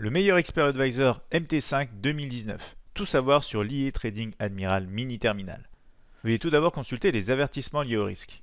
Le meilleur expert advisor MT5 2019. Tout savoir sur l'IA Trading Admiral Mini Terminal. Veuillez tout d'abord consulter les avertissements liés au risque.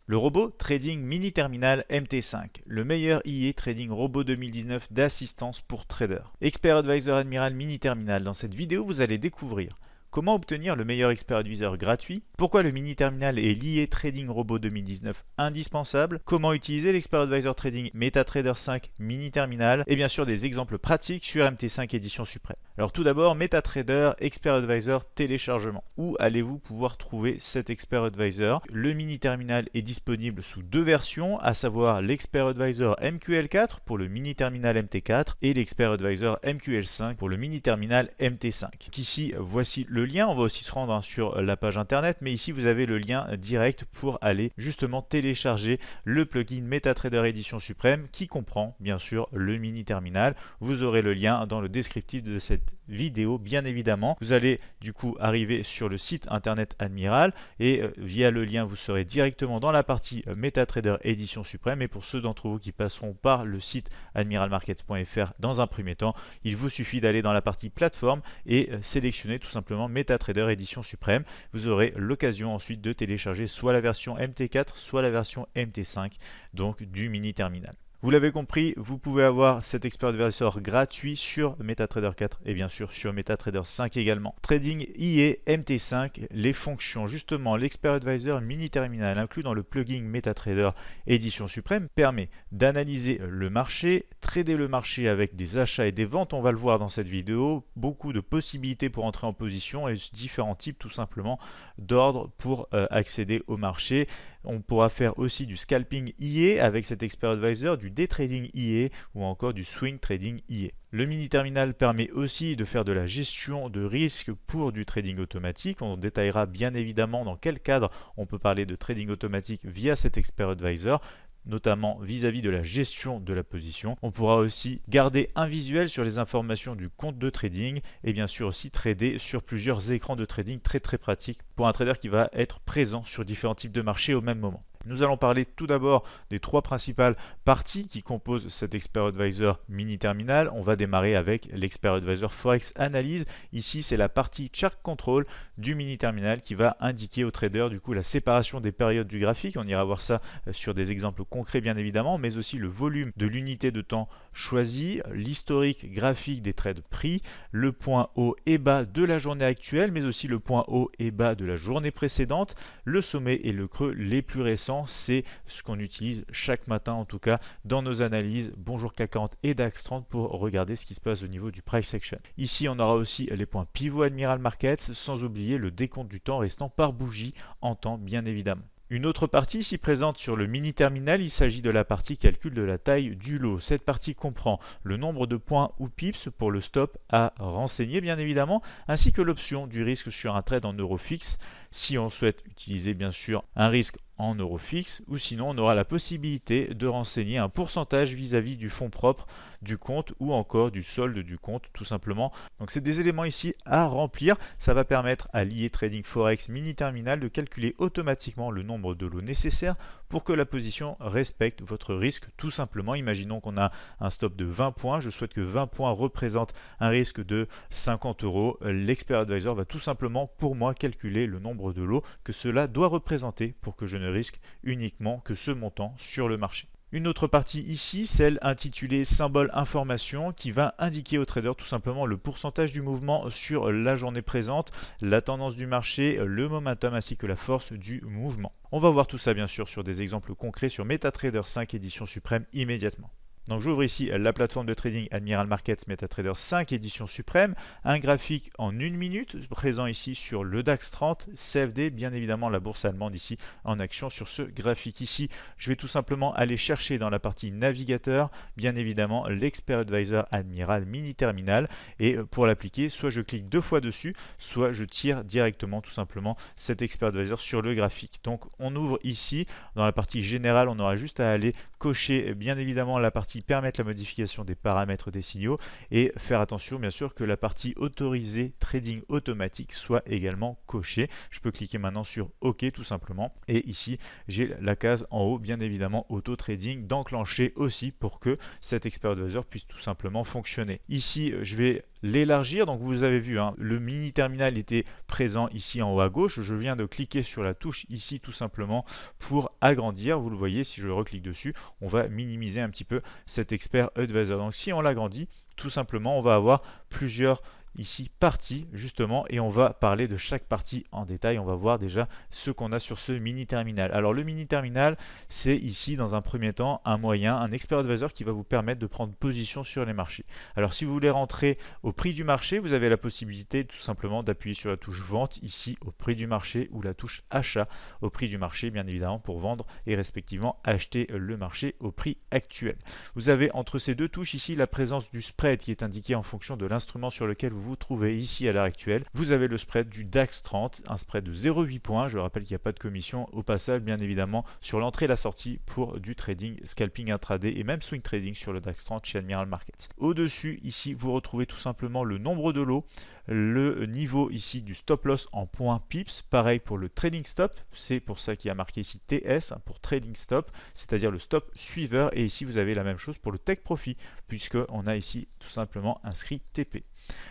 Le robot Trading Mini Terminal MT5, le meilleur IA Trading Robot 2019 d'assistance pour traders. Expert Advisor Admiral Mini Terminal. Dans cette vidéo, vous allez découvrir comment obtenir le meilleur expert advisor gratuit, pourquoi le mini terminal et l'IA Trading Robot 2019 indispensable, comment utiliser l'expert advisor trading MetaTrader 5 mini terminal et bien sûr des exemples pratiques sur MT5 édition suprême. Alors tout d'abord, MetaTrader Expert Advisor téléchargement. Où allez-vous pouvoir trouver cet expert advisor? Le mini terminal est disponible sous deux versions, à savoir l'expert advisor MQL4 pour le mini terminal MT4 et l'expert advisor MQL5 pour le mini terminal MT5. Ici, voici le lien. On va aussi se rendre sur la page internet, mais ici vous avez le lien direct pour aller justement télécharger le plugin MetaTrader édition suprême qui comprend bien sûr le mini terminal. Vous aurez le lien dans le descriptif de cette vidéo bien évidemment. Vous allez du coup arriver sur le site internet Admiral et via le lien vous serez directement dans la partie MetaTrader édition suprême. Et pour ceux d'entre vous qui passeront par le site admiralmarkets.fr dans un premier temps, il vous suffit d'aller dans la partie plateforme et sélectionner tout simplement MetaTrader édition suprême. Vous aurez l'occasion ensuite de télécharger soit la version MT4 soit la version MT5 donc du mini terminal. Vous l'avez compris, vous pouvez avoir cet expert advisor gratuit sur MetaTrader 4 et bien sûr sur MetaTrader 5 également. Trading IA MT5, les fonctions, justement l'expert advisor mini terminal inclus dans le plugin MetaTrader édition suprême permet d'analyser le marché, trader le marché avec des achats et des ventes, on va le voir dans cette vidéo, beaucoup de possibilités pour entrer en position et différents types tout simplement d'ordres pour accéder au marché. On pourra faire aussi du scalping IA avec cet expert advisor, du day trading IA ou encore du swing trading IA. Le mini terminal permet aussi de faire de la gestion de risque pour du trading automatique. On détaillera bien évidemment dans quel cadre on peut parler de trading automatique via cet expert advisor, notamment vis-à-vis de la gestion de la position. On pourra aussi garder un visuel sur les informations du compte de trading et bien sûr aussi trader sur plusieurs écrans de trading très pratique pour un trader qui va être présent sur différents types de marchés au même moment. Nous allons parler tout d'abord des trois principales parties qui composent cet expert advisor mini terminal. On va démarrer avec l'expert advisor Forex Analyse. Ici, c'est la partie chart control du mini terminal qui va indiquer au trader du coup la séparation des périodes du graphique. On ira voir ça sur des exemples concrets bien évidemment, mais aussi le volume de l'unité de temps choisie, l'historique graphique des trades pris, le point haut et bas de la journée actuelle, mais aussi le point haut et bas de la journée précédente, le sommet et le creux les plus récents. C'est ce qu'on utilise chaque matin en tout cas dans nos analyses Bonjour CAC 40 et DAX 30 pour regarder ce qui se passe au niveau du price action. Ici on aura aussi les points pivot Admiral Markets sans oublier le décompte du temps restant par bougie en temps bien évidemment. Une autre partie ici présente sur le mini terminal, il s'agit de la partie calcul de la taille du lot. Cette partie comprend le nombre de points ou pips pour le stop à renseigner bien évidemment, ainsi que l'option du risque sur un trade en euro fixe si on souhaite utiliser bien sûr un risque en euros fixe, ou sinon on aura la possibilité de renseigner un pourcentage vis-à-vis du fonds propre du compte ou encore du solde du compte tout simplement. Donc c'est des éléments ici à remplir. Ça va permettre à l'IA Trading Forex Mini Terminal de calculer automatiquement le nombre de lots nécessaires pour que la position respecte votre risque tout simplement. Imaginons qu'on a un stop de 20 points, je souhaite que 20 points représentent un risque de 50 euros. L'expert advisor va tout simplement pour moi calculer le nombre de lots que cela doit représenter pour que je ne risque uniquement que ce montant sur le marché. Une autre partie ici, celle intitulée symbole information qui va indiquer au trader tout simplement le pourcentage du mouvement sur la journée présente, la tendance du marché, le momentum ainsi que la force du mouvement. On va voir tout ça bien sûr sur des exemples concrets sur MetaTrader 5 édition suprême immédiatement. Donc j'ouvre ici la plateforme de trading Admiral Markets MetaTrader 5 édition suprême, un graphique en 1 minute présent ici sur le DAX 30, CFD, bien évidemment la bourse allemande ici en action sur ce graphique ici. Je vais tout simplement aller chercher dans la partie navigateur, bien évidemment l'expert advisor Admiral Mini Terminal et pour l'appliquer, soit je clique deux fois dessus, soit je tire directement tout simplement cet expert advisor sur le graphique. Donc on ouvre ici, dans la partie générale, on aura juste à aller cocher bien évidemment la partie partie permettre la modification des paramètres des signaux et faire attention bien sûr que la partie autoriser trading automatique soit également cochée. Je peux cliquer maintenant sur OK tout simplement et ici j'ai la case en haut bien évidemment auto trading d'enclencher aussi pour que cet expert advisor puisse tout simplement fonctionner. Ici je vais l'élargir, donc vous avez vu le mini terminal était présent ici en haut à gauche, je viens de cliquer sur la touche ici tout simplement pour agrandir. Vous le voyez, si je reclique dessus on va minimiser un petit peu cet expert advisor. Donc si on l'agrandit tout simplement on va avoir plusieurs ici partie justement et on va parler de chaque partie en détail. On va voir déjà ce qu'on a sur ce mini terminal. Alors le mini terminal c'est ici dans un premier temps un moyen, un expert advisor qui va vous permettre de prendre position sur les marchés. Alors si vous voulez rentrer au prix du marché, vous avez la possibilité tout simplement d'appuyer sur la touche vente ici au prix du marché ou la touche achat au prix du marché bien évidemment pour vendre et respectivement acheter le marché au prix actuel. Vous avez entre ces deux touches ici la présence du spread qui est indiqué en fonction de l'instrument sur lequel vous trouvez ici à l'heure actuelle. Vous avez le spread du DAX 30, un spread de 0,8 points. Je rappelle qu'il n'y a pas de commission au passage, bien évidemment, sur l'entrée et la sortie pour du trading, scalping intraday et même swing trading sur le DAX 30 chez Admiral Markets. Au-dessus, ici, vous retrouvez tout simplement le nombre de lots, le niveau ici du stop loss en points pips. Pareil pour le trading stop, c'est pour ça qu'il y a marqué ici TS pour trading stop, c'est-à-dire le stop suiveur. Et ici, vous avez la même chose pour le take profit, puisqu'on a ici tout simplement inscrit TP.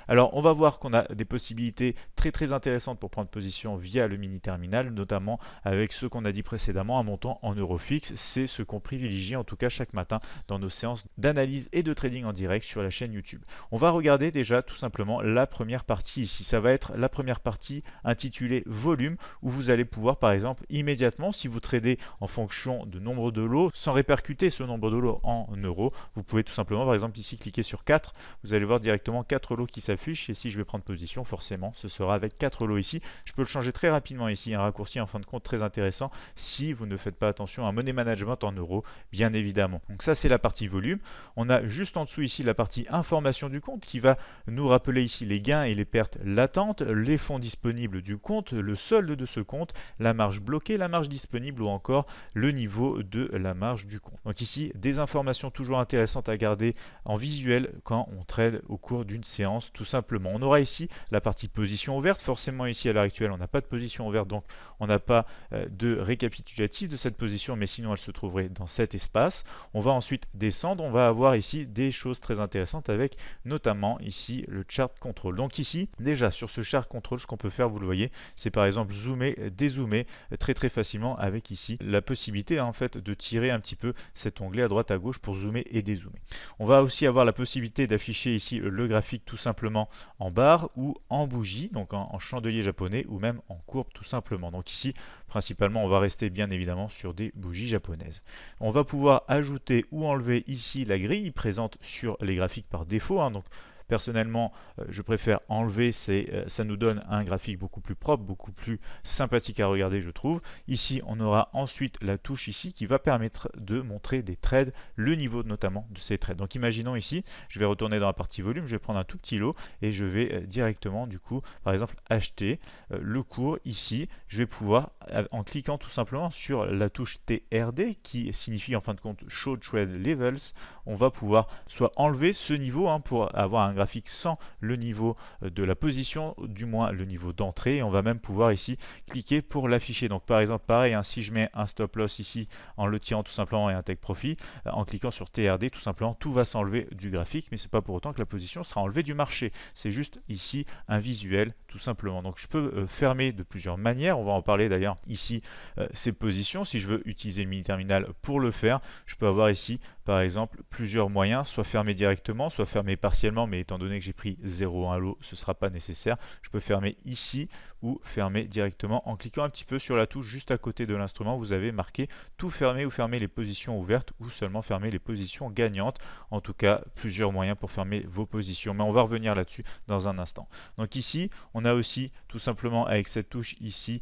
Alors on va voir qu'on a des possibilités très intéressantes pour prendre position via le mini terminal, notamment avec ce qu'on a dit précédemment, un montant en euros fixe. C'est ce qu'on privilégie en tout cas chaque matin dans nos séances d'analyse et de trading en direct sur la chaîne YouTube. On va regarder déjà tout simplement la première partie ici. Ça va être la première partie intitulée volume, où vous allez pouvoir par exemple immédiatement, si vous tradez en fonction de nombre de lots, sans répercuter ce nombre de lots en euros, vous pouvez tout simplement par exemple ici cliquer sur 4, vous allez voir directement 4 lots qui s'affichent et si je vais prendre position forcément ce sera avec 4 lots ici. Je peux le changer très rapidement ici, un raccourci en fin de compte très intéressant si vous ne faites pas attention à money management en euros bien évidemment. Donc ça c'est la partie volume. On a juste en dessous ici la partie information du compte qui va nous rappeler ici les gains et les pertes latentes, les fonds disponibles du compte, le solde de ce compte, la marge bloquée, la marge disponible ou encore le niveau de la marge du compte. Donc ici des informations toujours intéressantes à garder en visuel quand on trade au cours d'une séance tout simplement. On aura ici la partie position ouverte. Forcément ici à l'heure actuelle on n'a pas de position ouverte donc on n'a pas de récapitulatif de cette position, mais sinon elle se trouverait dans cet espace. On va ensuite descendre, on va avoir ici des choses très intéressantes avec notamment ici le chart control. Donc ici déjà sur ce chart control ce qu'on peut faire, vous le voyez, c'est par exemple zoomer, dézoomer très facilement avec ici la possibilité en fait de tirer un petit peu cet onglet à droite à gauche pour zoomer et dézoomer. On va aussi avoir la possibilité d'afficher ici le graphique tout simplement en barre ou en bougie, donc en chandelier japonais ou même en courbe tout simplement. Donc ici principalement on va rester bien évidemment sur des bougies japonaises. On va pouvoir ajouter ou enlever ici la grille présente sur les graphiques par défaut, donc personnellement, je préfère enlever, ça nous donne un graphique beaucoup plus propre, beaucoup plus sympathique à regarder, je trouve. Ici, on aura ensuite la touche ici qui va permettre de montrer des trades, le niveau notamment de ces trades. Donc imaginons ici, je vais retourner dans la partie volume, je vais prendre un tout petit lot et je vais directement du coup, par exemple, acheter le cours ici. Je vais pouvoir, en cliquant tout simplement sur la touche TRD qui signifie en fin de compte Show Trade Levels, on va pouvoir soit enlever ce niveau pour avoir un graphique sans le niveau de la position, du moins le niveau d'entrée. On va même pouvoir ici cliquer pour l'afficher. Donc par exemple pareil, si je mets un stop loss ici en le tirant tout simplement et un take profit, en cliquant sur TRD tout simplement tout va s'enlever du graphique, mais c'est pas pour autant que la position sera enlevée du marché. C'est juste ici un visuel tout simplement. Donc je peux fermer de plusieurs manières, on va en parler d'ailleurs ici ces positions. Si je veux utiliser le mini terminal pour le faire, je peux avoir ici par exemple plusieurs moyens, soit fermer directement, soit fermer partiellement, mais étant donné que j'ai pris 0,1 lot, ce ne sera pas nécessaire. Je peux fermer ici ou fermer directement en cliquant un petit peu sur la touche juste à côté de l'instrument. Vous avez marqué tout fermer ou fermer les positions ouvertes ou seulement fermer les positions gagnantes. En tout cas, plusieurs moyens pour fermer vos positions, mais on va revenir là-dessus dans un instant. Donc ici, on a aussi tout simplement avec cette touche ici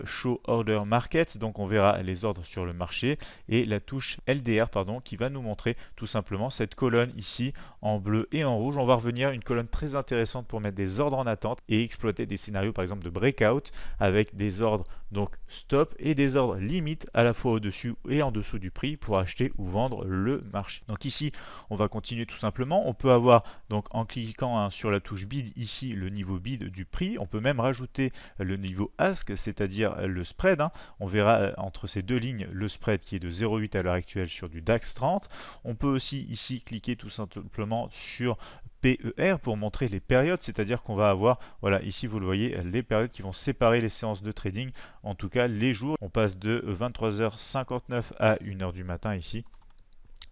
Show Order Markets, donc on verra les ordres sur le marché, et la touche LDR qui va nous montrer montrer tout simplement cette colonne ici en bleu et en rouge. On va revenir à une colonne très intéressante pour mettre des ordres en attente et exploiter des scénarios par exemple de breakout avec des ordres donc stop et des ordres limites à la fois au-dessus et en dessous du prix pour acheter ou vendre le marché. Donc ici on va continuer tout simplement. On peut avoir donc en cliquant sur la touche bid ici le niveau bid du prix. On peut même rajouter le niveau ask, c'est-à-dire le spread. On verra entre ces deux lignes le spread qui est de 0,8 à l'heure actuelle sur du DAX 30. On peut aussi ici cliquer tout simplement sur PER pour montrer les périodes, c'est-à-dire qu'on va avoir, voilà, ici vous le voyez, les périodes qui vont séparer les séances de trading, en tout cas les jours. On passe de 23h59 à 1h du matin ici.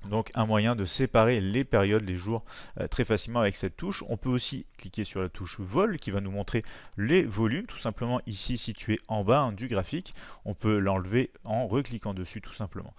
Donc un moyen de séparer les périodes, les jours très facilement avec cette touche. On peut aussi cliquer sur la touche vol qui va nous montrer les volumes, tout simplement ici situé en bas du graphique. On peut l'enlever en recliquant dessus tout simplement.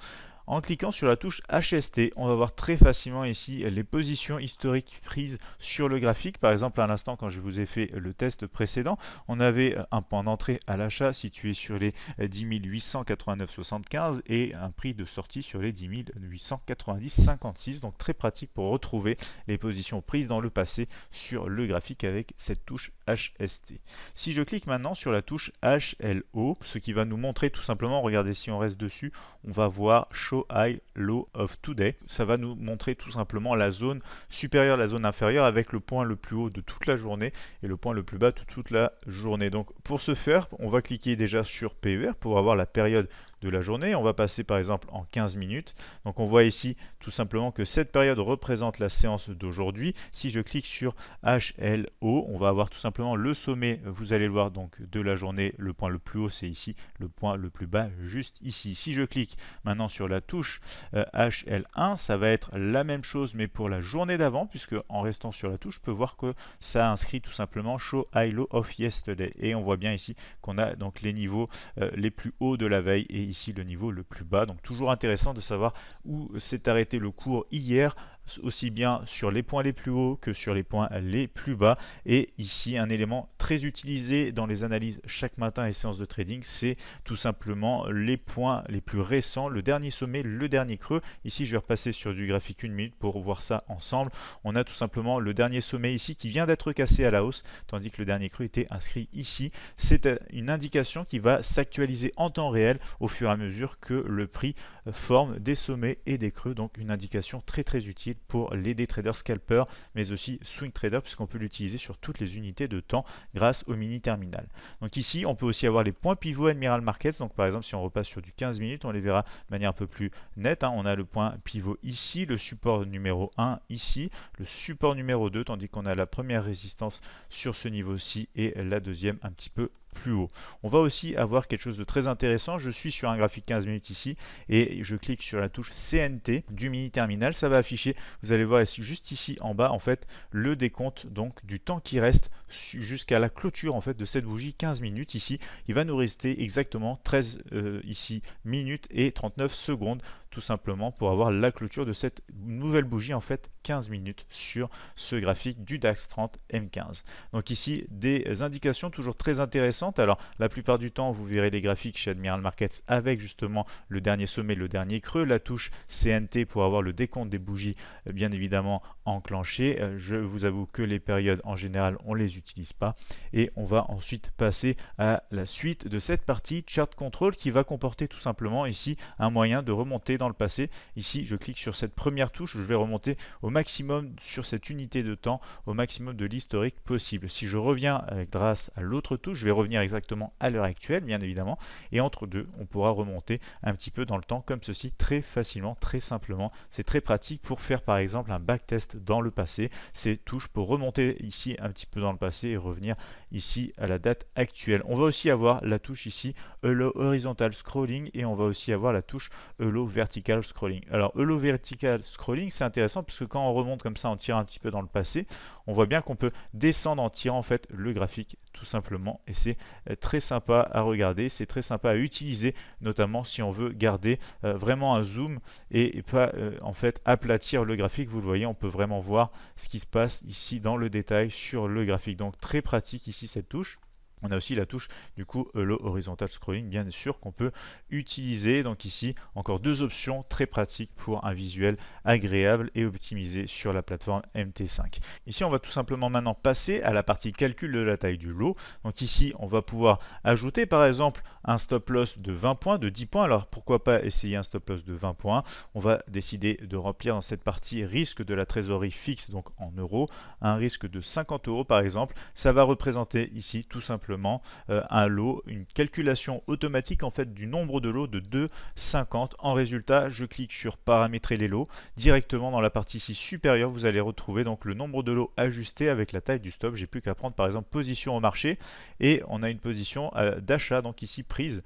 En cliquant sur la touche HST, on va voir très facilement ici les positions historiques prises sur le graphique. Par exemple, à l'instant, quand je vous ai fait le test précédent, on avait un point d'entrée à l'achat situé sur les 10 889,75 et un prix de sortie sur les 10 890,56. Donc très pratique pour retrouver les positions prises dans le passé sur le graphique avec cette touche HST. Si je clique maintenant sur la touche HLO, ce qui va nous montrer tout simplement, regardez si on reste dessus, on va voir Show High Low of Today. Ça va nous montrer tout simplement la zone supérieure, la zone inférieure avec le point le plus haut de toute la journée et le point le plus bas de toute la journée. Donc pour ce faire, on va cliquer déjà sur PER pour avoir la période de la journée. On va passer par exemple en 15 minutes. Donc on voit ici tout simplement que cette période représente la séance d'aujourd'hui. Si je clique sur HLO, on va avoir tout simplement le sommet, vous allez le voir donc de la journée. Le point le plus haut c'est ici, le point le plus bas juste ici. Si je clique maintenant sur la touche HL1, ça va être la même chose mais pour la journée d'avant, puisque en restant sur la touche, je peux voir que ça inscrit tout simplement Show High Low of Yesterday. Et on voit bien ici qu'on a donc les niveaux les plus hauts de la veille et ici le niveau le plus bas. Donc toujours intéressant de savoir où s'est arrêté le cours hier, aussi bien sur les points les plus hauts que sur les points les plus bas. Et ici un élément très utilisé dans les analyses chaque matin et séances de trading, c'est tout simplement les points les plus récents, le dernier sommet, le dernier creux. Ici je vais repasser sur du graphique 1 minute pour voir ça ensemble. On a tout simplement le dernier sommet ici qui vient d'être cassé à la hausse, tandis que le dernier creux était inscrit ici. C'est une indication qui va s'actualiser en temps réel au fur et à mesure que le prix forme des sommets et des creux. Donc une indication très utile pour les day traders scalpers mais aussi swing traders, puisqu'on peut l'utiliser sur toutes les unités de temps grâce au mini terminal. Donc ici on peut aussi avoir les points pivots Admiral Markets. Donc par exemple si on repasse sur du 15 minutes, on les verra de manière un peu plus nette. On a le point pivot ici, le support numéro 1 ici, le support numéro 2, tandis qu'on a la première résistance sur ce niveau-ci et la deuxième un petit peu plus haut. On va aussi avoir quelque chose de très intéressant. Je suis sur un graphique 15 minutes ici et je clique sur la touche CNT du mini terminal. Ça va afficher, vous allez voir ici, juste ici en bas, en fait, le décompte donc du temps qui reste jusqu'à la clôture en fait de cette bougie 15 minutes. Ici, il va nous rester exactement 13 ici minutes et 39 secondes tout simplement pour avoir la clôture de cette nouvelle bougie en fait 15 minutes sur ce graphique du DAX 30 M15. Donc ici des indications toujours très intéressantes. Alors la plupart du temps vous verrez les graphiques chez Admiral Markets avec justement le dernier sommet, le dernier creux, la touche CNT pour avoir le décompte des bougies bien évidemment enclenché. Je vous avoue que les périodes en général on les utilise pas et on va ensuite passer à la suite de cette partie chart control qui va comporter tout simplement ici un moyen de remonter dans le passé. Ici je clique sur cette première touche, je vais remonter au maximum sur cette unité de temps, au maximum de l'historique possible. Si je reviens grâce à l'autre touche, je vais revenir exactement à l'heure actuelle bien évidemment, et entre deux on pourra remonter un petit peu dans le temps comme ceci très facilement, très simplement. C'est très pratique pour faire par exemple un backtest dans le passé, ces touches pour remonter ici un petit peu dans le passé et revenir ici à la date actuelle. On va aussi avoir la touche ici Allow Horizontal Scrolling et on va aussi avoir la touche Allow Vertical Scrolling. Alors Allow Vertical Scrolling c'est intéressant parce que quand on remonte comme ça en tirant un petit peu dans le passé, on voit bien qu'on peut descendre en tirant en fait le graphique tout simplement et c'est très sympa à regarder, c'est très sympa à utiliser notamment si on veut garder vraiment un zoom et pas en fait aplatir le graphique. Vous le voyez, on peut vraiment voir ce qui se passe ici dans le détail sur le graphique, donc très pratique ici cette touche. On a aussi la touche du coup Allow Horizontal Scrolling bien sûr qu'on peut utiliser. Donc ici encore deux options très pratiques pour un visuel agréable et optimisé sur la plateforme MT5. Ici on va tout simplement maintenant passer à la partie calcul de la taille du lot. Donc ici on va pouvoir ajouter par exemple un stop loss de 20 points, de 10 points. Alors pourquoi pas essayer un stop loss de 20 points. On va décider de remplir dans cette partie risque de la trésorerie fixe, donc en euros, un risque de 50 euros par exemple. Ça va représenter ici tout simplement un lot, une calculation automatique en fait du nombre de lots de 2,50. En résultat, je clique sur paramétrer les lots. Directement dans la partie ici supérieure, vous allez retrouver donc le nombre de lots ajusté avec la taille du stop. J'ai plus qu'à prendre par exemple position au marché et on a une position d'achat donc ici prise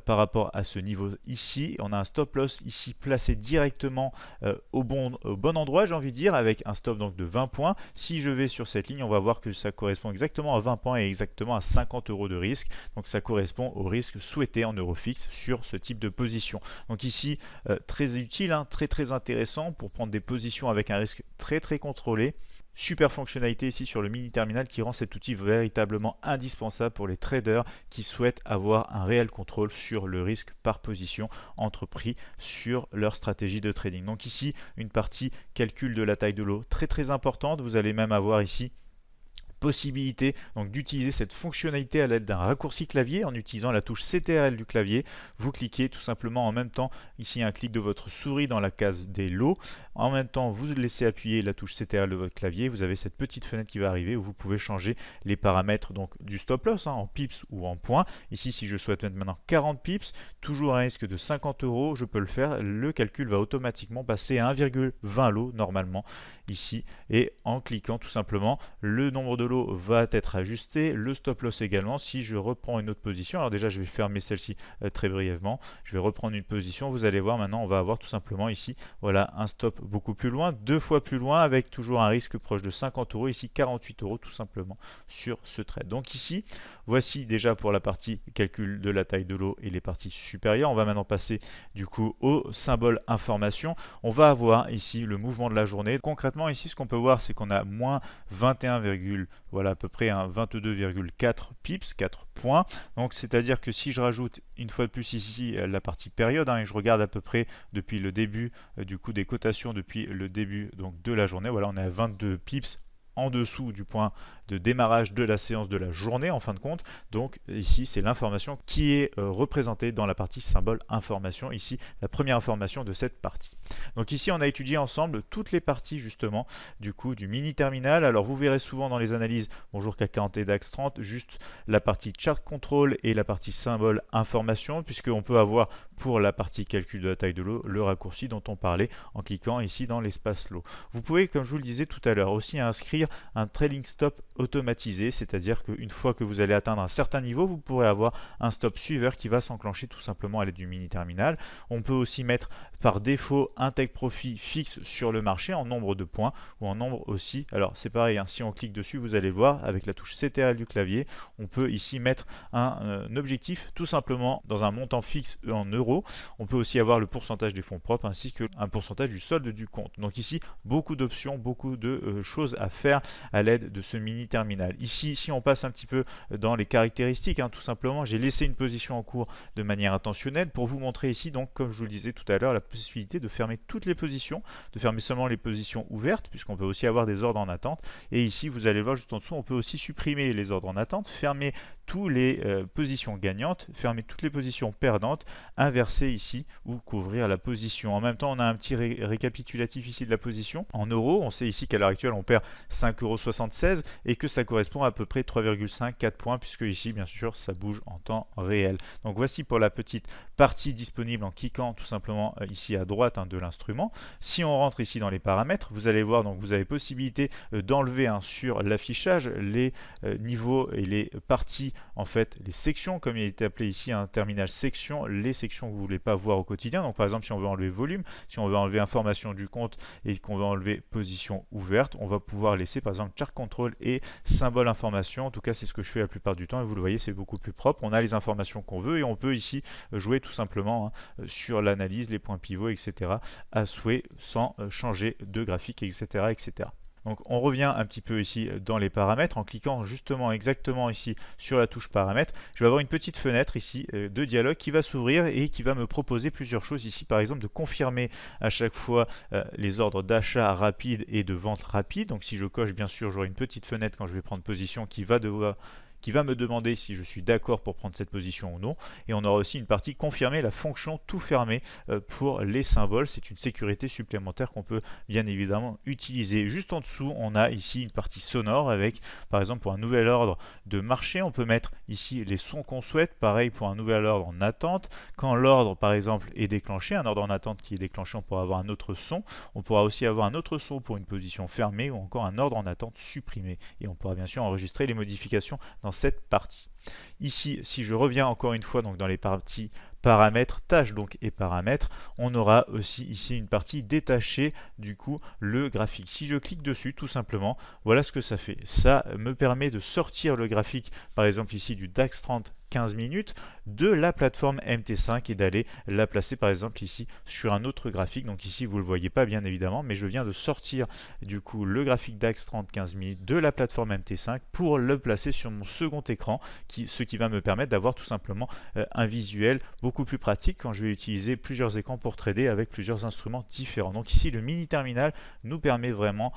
par rapport à ce niveau ici. On a un stop loss ici placé directement au bon endroit, j'ai envie de dire, avec un stop donc de 20 points. Si je vais sur cette ligne, on va voir que ça correspond exactement à 20 points et exactement à 50 euros de risque. Donc ça correspond au risque souhaité en euros fixes sur ce type de position. Donc ici, très utile, hein, très intéressant pour prendre des positions avec un risque très contrôlé. Super fonctionnalité ici sur le mini terminal qui rend cet outil véritablement indispensable pour les traders qui souhaitent avoir un réel contrôle sur le risque par position entrepris sur leur stratégie de trading. Donc ici, une partie calcul de la taille de lot très importante. Vous allez même avoir ici possibilité donc d'utiliser cette fonctionnalité à l'aide d'un raccourci clavier en utilisant la touche CTRL du clavier. Vous cliquez tout simplement en même temps ici un clic de votre souris dans la case des lots. En même temps, vous laissez appuyer la touche CTRL de votre clavier. Vous avez cette petite fenêtre qui va arriver où vous pouvez changer les paramètres donc du stop loss en pips ou en points. Ici, si je souhaite mettre maintenant 40 pips, toujours un risque de 50 euros, je peux le faire. Le calcul va automatiquement passer à 1,20 lot normalement ici et en cliquant tout simplement, le nombre de lots va être ajusté, le stop loss également. Si je reprends une autre position, alors déjà je vais fermer celle-ci très brièvement, je vais reprendre une position, vous allez voir maintenant on va avoir tout simplement ici voilà un stop beaucoup plus loin, deux fois plus loin avec toujours un risque proche de 50 euros, ici 48 euros tout simplement sur ce trade. Donc ici voici déjà pour la partie calcul de la taille de lot et les parties supérieures. On va maintenant passer du coup au symbole information. On va avoir ici le mouvement de la journée. Concrètement ici ce qu'on peut voir c'est qu'on a moins 21, voilà à peu près un 22,4 pips, 4 points. Donc c'est-à-dire que si je rajoute une fois de plus ici la partie période, et je regarde à peu près depuis le début du coup des cotations depuis le début donc de la journée, voilà on est à 22 pips en dessous du point de démarrage de la séance de la journée en fin de compte. Donc ici c'est l'information qui est représentée dans la partie symbole information, ici la première information de cette partie. Donc ici on a étudié ensemble toutes les parties justement du coup du mini terminal. Alors vous verrez souvent dans les analyses bonjour CAC 40 et DAX 30 juste la partie chart control et la partie symbole information, puisqu'on peut avoir pour la partie calcul de la taille de lot le raccourci dont on parlait en cliquant ici dans l'espace lot. Vous pouvez, comme je vous le disais tout à l'heure, aussi inscrire un trading stop automatisé, c'est-à-dire qu'une fois que vous allez atteindre un certain niveau, vous pourrez avoir un stop suiveur qui va s'enclencher tout simplement à l'aide du mini terminal. On peut aussi mettre par défaut un take profit fixe sur le marché en nombre de points ou en nombre aussi. Alors c'est pareil, hein, si on clique dessus, vous allez le voir avec la touche CTRL du clavier, on peut ici mettre un objectif tout simplement dans un montant fixe en euros. On peut aussi avoir le pourcentage des fonds propres ainsi qu'un pourcentage du solde du compte. Donc ici, beaucoup d'options, beaucoup de choses à faire à l'aide de ce mini terminal. Ici, si on passe un petit peu dans les caractéristiques, tout simplement, j'ai laissé une position en cours de manière intentionnelle pour vous montrer ici, donc comme je vous le disais tout à l'heure, la possibilité de fermer toutes les positions, de fermer seulement les positions ouvertes, puisqu'on peut aussi avoir des ordres en attente. Et ici, vous allez voir juste en dessous, on peut aussi supprimer les ordres en attente, fermer toutes les positions gagnantes, fermer toutes les positions perdantes, inverser ici ou couvrir la position. En même temps, on a un petit récapitulatif ici de la position. En euros, on sait ici qu'à l'heure actuelle, on perd 5,76 € et que ça correspond à peu près 3,54 points, puisque ici, bien sûr, ça bouge en temps réel. Donc voici pour la petite partie disponible en cliquant tout simplement ici à droite de l'instrument. Si on rentre ici dans les paramètres, vous allez voir, donc vous avez possibilité d'enlever sur l'affichage les niveaux et les parties, en fait, les sections, comme il est appelé ici un terminal section, les sections que vous ne voulez pas voir au quotidien. Donc par exemple, si on veut enlever volume, si on veut enlever information du compte et qu'on veut enlever position ouverte, on va pouvoir laisser par exemple chart control et symbole information. En tout cas, c'est ce que je fais la plupart du temps et vous le voyez, c'est beaucoup plus propre. On a les informations qu'on veut et on peut ici jouer tout simplement sur l'analyse, les points pivots, etc. à souhait sans changer de graphique, etc. Donc on revient un petit peu ici dans les paramètres en cliquant justement exactement ici sur la touche paramètres. Je vais avoir une petite fenêtre ici de dialogue qui va s'ouvrir et qui va me proposer plusieurs choses ici, par exemple de confirmer à chaque fois les ordres d'achat rapide et de vente rapide. Donc si je coche, bien sûr, j'aurai une petite fenêtre quand je vais prendre position qui va me demander si je suis d'accord pour prendre cette position ou non. Et on aura aussi une partie confirmer la fonction tout fermé pour les symboles. C'est une sécurité supplémentaire qu'on peut bien évidemment utiliser. Juste en dessous, on a ici une partie sonore avec, par exemple, pour un nouvel ordre de marché, on peut mettre ici les sons qu'on souhaite. Pareil pour un nouvel ordre en attente. Quand l'ordre, par exemple, est déclenché, un ordre en attente qui est déclenché, on pourra avoir un autre son. On pourra aussi avoir un autre son pour une position fermée ou encore un ordre en attente supprimé. Et on pourra bien sûr enregistrer les modifications dans cette partie. Ici, si je reviens encore une fois donc dans les parties paramètres, tâches donc et paramètres, on aura aussi ici une partie détachée du coup le graphique. Si je clique dessus tout simplement, voilà ce que ça fait. Ça me permet de sortir le graphique par exemple ici du DAX 30 15 minutes de la plateforme MT5 et d'aller la placer par exemple ici sur un autre graphique. Donc ici vous ne le voyez pas bien évidemment, mais je viens de sortir du coup le graphique DAX 30 15 minutes de la plateforme MT5 pour le placer sur mon second écran, ce qui va me permettre d'avoir tout simplement un visuel beaucoup plus pratique quand je vais utiliser plusieurs écrans pour trader avec plusieurs instruments différents. Donc ici le mini terminal nous permet vraiment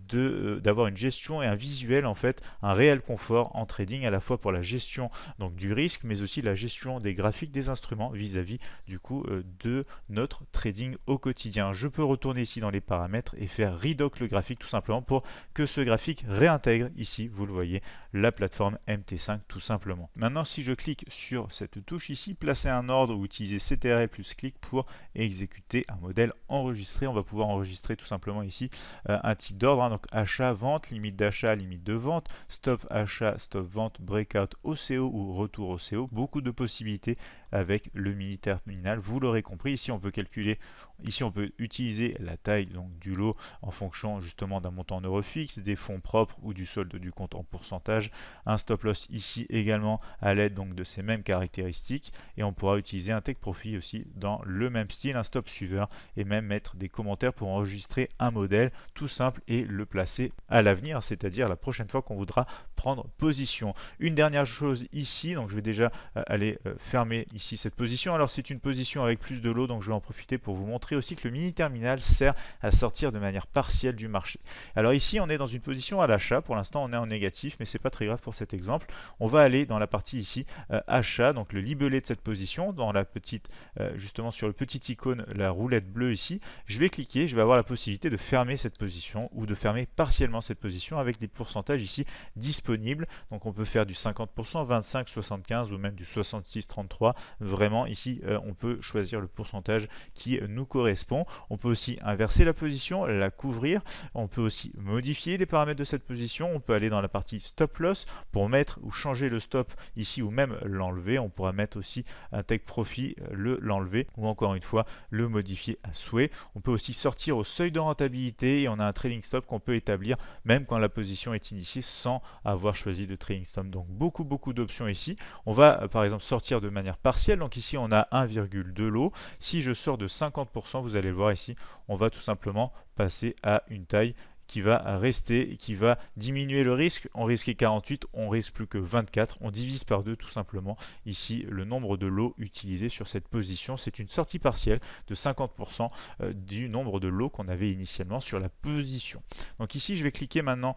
d'avoir une gestion et un visuel, en fait un réel confort en trading, à la fois pour la gestion donc du risque, mais aussi la gestion des graphiques des instruments vis-à-vis du coup de notre trading au quotidien. Je peux retourner ici dans les paramètres et faire redock le graphique tout simplement pour que ce graphique réintègre ici, vous le voyez, la plateforme MT5 tout simplement. Maintenant, si je clique sur cette touche ici, placer un ordre ou utiliser CTRL plus clic pour exécuter un modèle enregistré, on va pouvoir enregistrer tout simplement ici un type d'ordre, donc achat, vente, limite d'achat, limite de vente, stop achat, stop vente, breakout OCO ou retour OCO, beaucoup de possibilités avec le mini terminal, vous l'aurez compris. Ici on peut calculer, ici on peut utiliser la taille donc du lot en fonction justement d'un montant en euros fixe, des fonds propres ou du solde du compte en pourcentage, un stop loss ici également à l'aide donc de ces mêmes caractéristiques, et on pourra utiliser un take profit aussi dans le même style, un stop suiveur, et même mettre des commentaires pour enregistrer un modèle tout simple et le placer à l'avenir, c'est-à-dire la prochaine fois qu'on voudra prendre position. Une dernière chose ici, donc je vais déjà aller fermer ici cette position. Alors c'est une position avec plus de lot, donc je vais en profiter pour vous montrer aussi que le mini terminal sert à sortir de manière partielle du marché. Alors ici on est dans une position à l'achat, pour l'instant on est en négatif, mais c'est pas très grave pour cet exemple. On va aller dans la partie ici achat, donc le libellé de cette position, dans la petite justement sur le petit icône, la roulette bleue ici. Je vais cliquer, je vais avoir la possibilité de fermer cette position ou de fermer partiellement cette position avec des pourcentages ici disponibles. Donc on peut faire du 50%, 25, 75 ou même du 66, 33. Vraiment ici on peut choisir le pourcentage qui nous correspond. On peut aussi inverser la position, la couvrir. On peut aussi modifier les paramètres de cette position. On peut aller dans la partie stop loss pour mettre ou changer le stop ici ou même l'enlever. On pourra mettre aussi un take profit, l'enlever ou encore une fois le modifier à souhait. On peut aussi sortir au seuil de rentabilité et on a un trading stop qu'on peut établir même quand la position est initiée sans avoir choisi de trading stop. Donc beaucoup d'options ici. On va par exemple sortir de manière partielle. Donc ici on a 1,2 lot. Si je sors de 50%, vous allez le voir ici, on va tout simplement passer à une taille qui va rester et qui va diminuer le risque. On risquait 48, on risque plus que 24. On divise par 2 tout simplement ici le nombre de lots utilisés sur cette position. C'est une sortie partielle de 50% du nombre de lots qu'on avait initialement sur la position. Donc ici je vais cliquer maintenant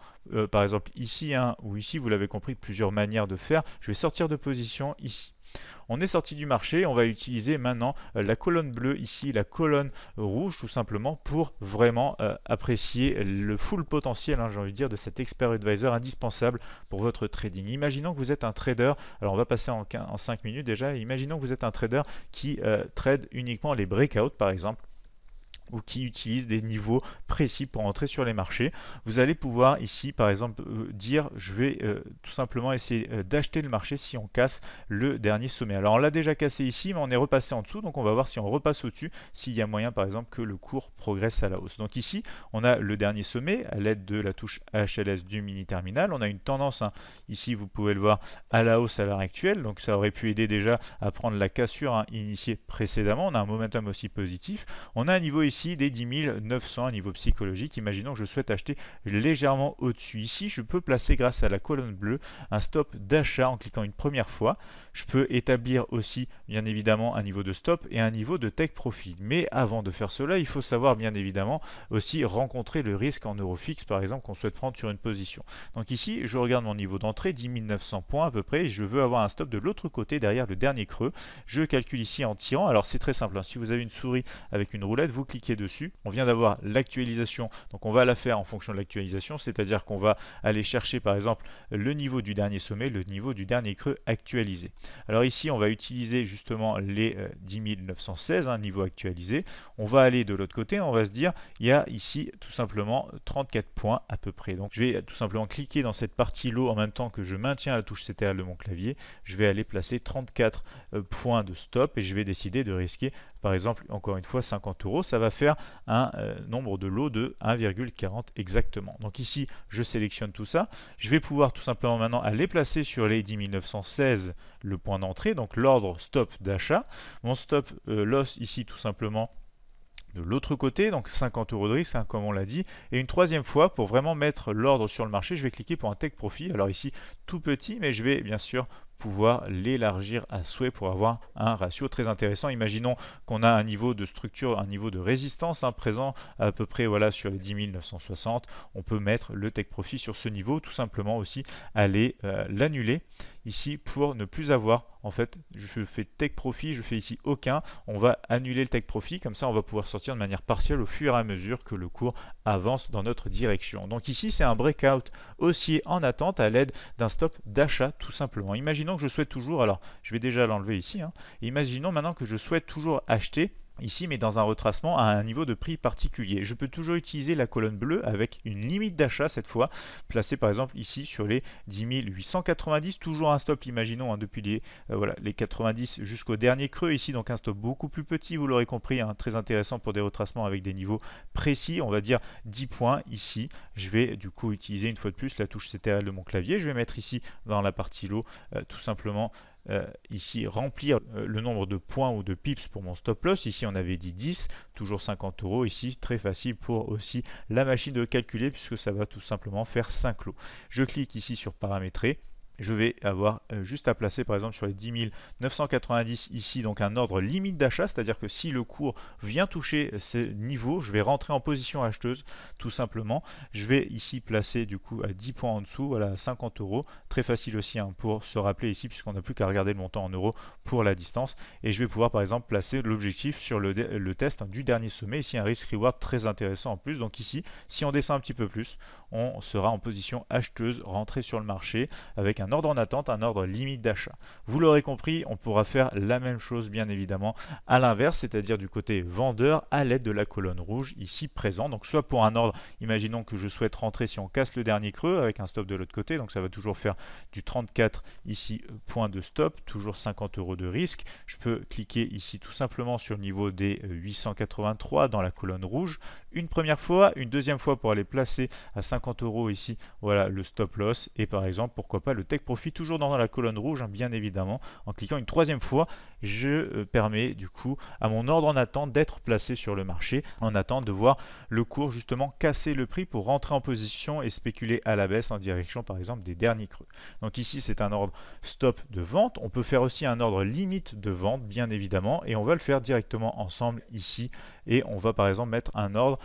par exemple ici ou ici, vous l'avez compris, plusieurs manières de faire. Je vais sortir de position ici. On est sorti du marché, on va utiliser maintenant la colonne bleue ici, la colonne rouge tout simplement pour vraiment apprécier le full potentiel, j'ai envie de dire, de cet expert advisor indispensable pour votre trading. Imaginons que vous êtes un trader, alors on va passer en 5 minutes déjà, imaginons que vous êtes un trader qui trade uniquement les breakouts par exemple, ou qui utilise des niveaux précis pour entrer sur les marchés. Vous allez pouvoir ici par exemple dire je vais tout simplement essayer d'acheter le marché si on casse le dernier sommet. Alors on l'a déjà cassé ici, mais on est repassé en dessous, donc on va voir si on repasse au-dessus, s'il y a moyen par exemple que le cours progresse à la hausse. Donc ici on a le dernier sommet à l'aide de la touche HLS du mini terminal. On a une tendance ici, vous pouvez le voir, à la hausse à l'heure actuelle, donc ça aurait pu aider déjà à prendre la cassure initiée précédemment. On a un momentum aussi positif. On a un niveau ici ici des 10 900 à niveau psychologique. Imaginons que je souhaite acheter légèrement au-dessus. Ici, je peux placer grâce à la colonne bleue un stop d'achat en cliquant une première fois. Je peux établir aussi bien évidemment un niveau de stop et un niveau de take profit. Mais avant de faire cela, il faut savoir bien évidemment aussi rencontrer le risque en euro fixe par exemple qu'on souhaite prendre sur une position. Donc ici, je regarde mon niveau d'entrée, 10 900 points à peu près, et je veux avoir un stop de l'autre côté derrière le dernier creux. Je calcule ici en tirant. Alors c'est très simple, hein. Si vous avez une souris avec une roulette, vous cliquez dessus. On vient d'avoir l'actualisation, donc on va la faire en fonction de l'actualisation, c'est-à-dire qu'on va aller chercher par exemple le niveau du dernier sommet, le niveau du dernier creux actualisé. Alors ici, on va utiliser justement les 10 916, hein, niveau actualisé. On va aller de l'autre côté, on va se dire, il y a ici tout simplement 34 points à peu près. Donc je vais tout simplement cliquer dans cette partie lot en même temps que je maintiens la touche CTRL de mon clavier. Je vais aller placer 34 points de stop et je vais décider de risquer par exemple encore une fois 50 euros. Ça va faire un nombre de lots de 1,40 exactement. Donc ici je sélectionne tout ça. Je vais pouvoir tout simplement maintenant aller placer sur les 10 916 le point d'entrée, donc l'ordre stop d'achat. Mon stop loss ici tout simplement de l'autre côté, donc 50 euros de risque, hein, comme on l'a dit. Et une troisième fois, pour vraiment mettre l'ordre sur le marché, je vais cliquer pour un take profit. Alors ici, tout petit, mais je vais bien sûr pouvoir l'élargir à souhait pour avoir un ratio très intéressant. Imaginons qu'on a un niveau de structure, un niveau de résistance présent à peu près voilà, sur les 10 960. On peut mettre le take profit sur ce niveau, tout simplement aussi aller l'annuler ici pour ne plus avoir. En fait, je fais take profit, je fais ici aucun. On va annuler le take profit, comme ça on va pouvoir sortir de manière partielle au fur et à mesure que le cours avance dans notre direction. Donc ici, c'est un breakout haussier en attente à l'aide d'un stop d'achat tout simplement. Imaginons que je souhaite toujours, alors je vais déjà l'enlever ici, hein, imaginons maintenant que je souhaite toujours acheter ici, mais dans un retracement à un niveau de prix particulier. Je peux toujours utiliser la colonne bleue avec une limite d'achat cette fois, placée par exemple ici sur les 10 890, toujours un stop, imaginons, hein, depuis les 90 jusqu'au dernier creux ici, donc un stop beaucoup plus petit, vous l'aurez compris, hein, très intéressant pour des retracements avec des niveaux précis, on va dire 10 points ici. Je vais du coup utiliser une fois de plus la touche CTRL de mon clavier, je vais mettre ici dans la partie lot tout simplement ici remplir le nombre de points ou de pips pour mon stop loss. Ici on avait dit 10, toujours 50 euros. Ici très facile pour aussi la machine de calculer puisque ça va tout simplement faire 5 lots. Je clique ici sur paramétrer. Je vais avoir juste à placer par exemple sur les 10 990 ici donc un ordre limite d'achat, c'est-à-dire que si le cours vient toucher ces niveaux, je vais rentrer en position acheteuse tout simplement. Je vais ici placer du coup à 10 points en dessous, voilà à 50 euros, très facile aussi hein, pour se rappeler ici puisqu'on n'a plus qu'à regarder le montant en euros pour la distance. Et je vais pouvoir par exemple placer l'objectif sur le test hein, du dernier sommet, ici un risk reward très intéressant en plus. Donc ici, si on descend un petit peu plus, on sera en position acheteuse, rentrer sur le marché avec un ordre en attente, un ordre limite d'achat. Vous l'aurez compris, on pourra faire la même chose bien évidemment à l'inverse, c'est-à-dire du côté vendeur à l'aide de la colonne rouge ici présent. Donc soit pour un ordre, imaginons que je souhaite rentrer si on casse le dernier creux avec un stop de l'autre côté, donc ça va toujours faire du 34 ici point de stop, toujours 50 euros de risque. Je peux cliquer ici tout simplement sur le niveau des 883 dans la colonne rouge, une première fois, une deuxième fois pour aller placer à 50 euros ici, voilà le stop loss et par exemple pourquoi pas le take profit toujours dans la colonne rouge hein, bien évidemment. En cliquant une troisième fois, je permets du coup à mon ordre en attente d'être placé sur le marché en attente de voir le cours justement casser le prix pour rentrer en position et spéculer à la baisse en direction par exemple des derniers creux. Donc ici c'est un ordre stop de vente, on peut faire aussi un ordre limite de vente bien évidemment et on va le faire directement ensemble ici et on va par exemple mettre un ordre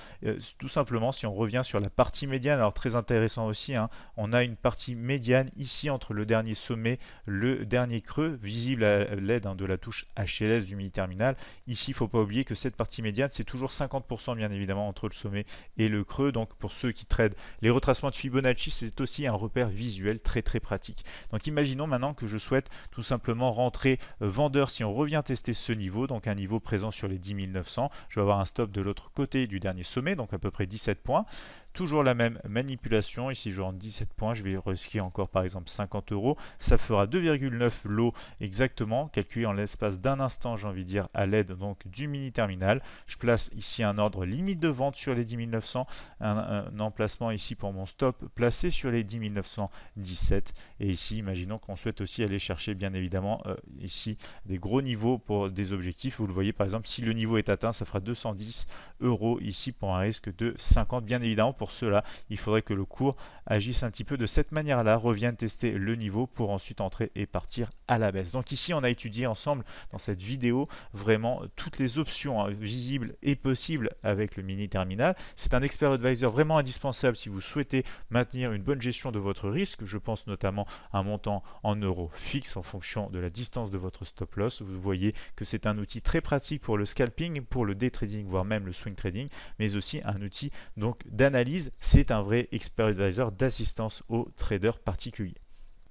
tout simplement si on revient sur la partie médiane. Alors très intéressant aussi hein, on a une partie médiane ici entre le dernier sommet, le dernier creux, visible à l'aide hein, de la touche HLS du mini terminal. Ici, il ne faut pas oublier que cette partie médiane, c'est toujours 50% bien évidemment entre le sommet et le creux. Donc pour ceux qui tradent les retracements de Fibonacci, c'est aussi un repère visuel très très pratique. Donc imaginons maintenant que je souhaite tout simplement rentrer vendeur si on revient tester ce niveau, donc un niveau présent sur les 10 900. Je vais avoir un stop de l'autre côté du dernier sommet, donc à peu près 17 points. Toujours la même manipulation, ici je rentre 17 points, je vais risquer encore par exemple 50 euros, ça fera 2,9 lots exactement, calculé en l'espace d'un instant, j'ai envie de dire, à l'aide donc du mini terminal. Je place ici un ordre limite de vente sur les 10 900, un emplacement ici pour mon stop placé sur les 10 917, et ici imaginons qu'on souhaite aussi aller chercher bien évidemment ici des gros niveaux pour des objectifs. Vous le voyez par exemple, si le niveau est atteint, ça fera 210 euros ici pour un risque de 50. Bien évidemment, pour cela, il faudrait que le cours agisse un petit peu de cette manière-là, revienne tester le niveau pour ensuite entrer et partir à la baisse. Donc ici, on a étudié ensemble dans cette vidéo vraiment toutes les options visibles et possibles avec le mini terminal. C'est un expert advisor vraiment indispensable si vous souhaitez maintenir une bonne gestion de votre risque. Je pense notamment à un montant en euros fixe en fonction de la distance de votre stop loss. Vous voyez que c'est un outil très pratique pour le scalping, pour le day trading, voire même le swing trading, mais aussi un outil donc d'analyse. C'est un vrai expert advisor d'assistance aux traders particuliers.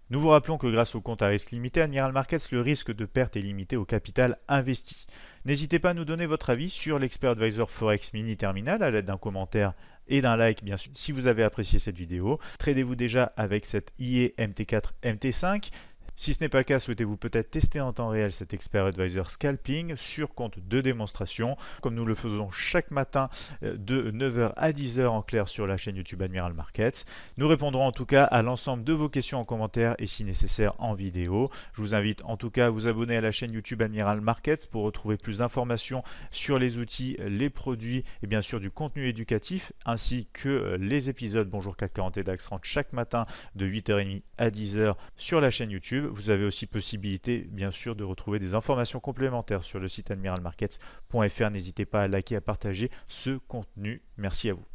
Nous vous rappelons que grâce au compte à risque limité Admiral Markets, le risque de perte est limité au capital investi. N'hésitez pas à nous donner votre avis sur l'expert advisor Forex Mini Terminal à l'aide d'un commentaire et d'un like, bien sûr, si vous avez apprécié cette vidéo. Tradez-vous déjà avec cette IE MT4 MT5. Si ce n'est pas le cas, souhaitez-vous peut-être tester en temps réel cet expert advisor scalping sur compte de démonstration, comme nous le faisons chaque matin de 9h à 10h en clair sur la chaîne YouTube Admiral Markets. Nous répondrons en tout cas à l'ensemble de vos questions en commentaire et si nécessaire en vidéo. Je vous invite en tout cas à vous abonner à la chaîne YouTube Admiral Markets pour retrouver plus d'informations sur les outils, les produits et bien sûr du contenu éducatif ainsi que les épisodes Bonjour CAC 40 et DAX 30 chaque matin de 8h30 à 10h sur la chaîne YouTube. Vous avez aussi possibilité, bien sûr, de retrouver des informations complémentaires sur le site admiralmarkets.fr. N'hésitez pas à liker, à partager ce contenu. Merci à vous.